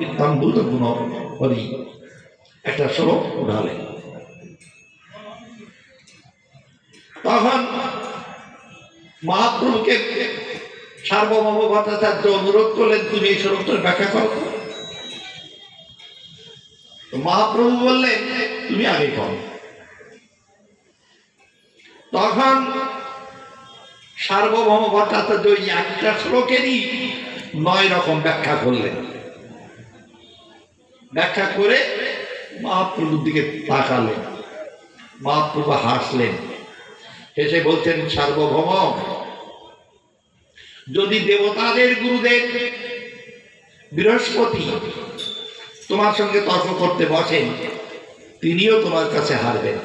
ইত্যাম্ভূত গুণ হরি একটা শ্লোক উঠালেন। তখন মহাপ্রভুকে সার্বভৌম ভট্টাচার্য অনুরোধ করলেন, তুমি এই শ্লোকটার ব্যাখ্যা করো। মহাপ্রভু বললেন, তুমি আগে করো। তখন সার্বভৌম ভট্টাচার্য ওই একটা শ্লোকেরই 9 রকম ব্যাখ্যা করলেন। ব্যাখ্যা করে মহাপ্রভুর দিকে তাকালেন। মহাপ্রভু হাসলেন, হেসে বলছেন, সার্বভৌম, যদি দেবতাদের গুরুদেব বৃহস্পতি তোমার সঙ্গে তর্ক করতে বসেন, তিনিও তোমার কাছে হারবেন,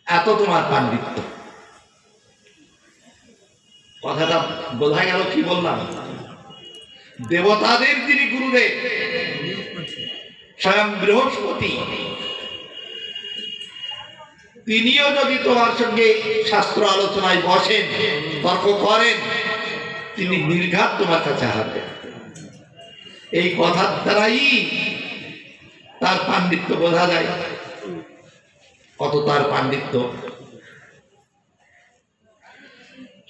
এত তোমার পাণ্ডিত্য। কথাটা বোঝা গেল? কি বললাম? দেবতাদের যিনি গুরুদেব স্বয়ং বৃহস্পতি, তিনিও যদি তোমার সঙ্গে শাস্ত্র আলোচনায় বসেন, তর্ক করেন, তিনি নির্ঘাত তোমার কাছে হারবেন। এই কথার দ্বারাই তার পাণ্ডিত্য বোঝা যায়, কত তার পাণ্ডিত্য।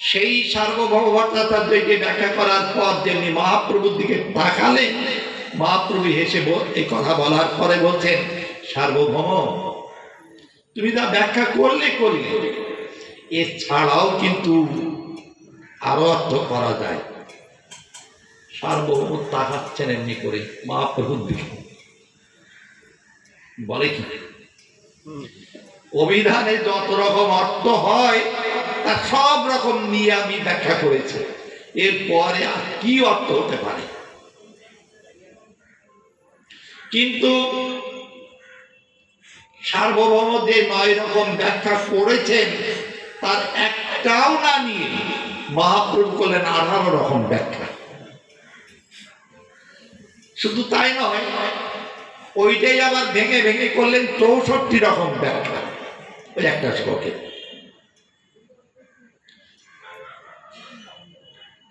সেই সার্বভৌম ভট্টাচার্যকে ব্যাখ্যা করার পর যেমনি মহাপ্রভুর দিকে তাকালেন, মহাপ্রভু হেসে এই কথা বলার পরে বলছেন, সার্বভৌম, তুমি তা ব্যাখ্যা করলে, এছাড়াও কিন্তু আরো অর্থ করা যায়। সার্বভৌম তাকাচ্ছেন এমনি করে মহাপ্রভুর দিকে, বলে কি, অভিধানে যত রকম অর্থ হয় তার সব রকম নিয়ে আমি ব্যাখ্যা করেছি, এরপরে আর কি অর্থ হতে পারে? কিন্তু সার্বভৌম যে 9 রকম ব্যাখ্যা করেছেন, তার একটাও না নিয়ে মহাপ্রভু করলেন 18 রকম ব্যাখ্যা। শুধু তাই নয়, ওইটাই আবার ভেঙে ভেঙে করলেন 64 রকম ব্যাখ্যা ওই একটা শ্লোকে।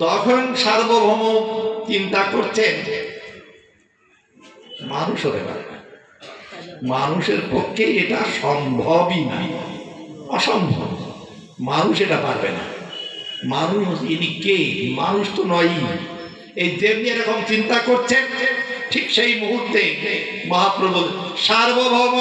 তখন সার্বভৌম চিন্তা করছেন, মানুষ হতে পারে না, মানুষের পক্ষে এটা সম্ভবই না, অসম্ভব, মানুষ এটা পারবে না। মানুষ ইনি কে? মানুষ তো নয়। এই যেমনি এরকম চিন্তা করছেন, ঠিক সেই মুহূর্তে মহাপ্রভু, সার্বভৌম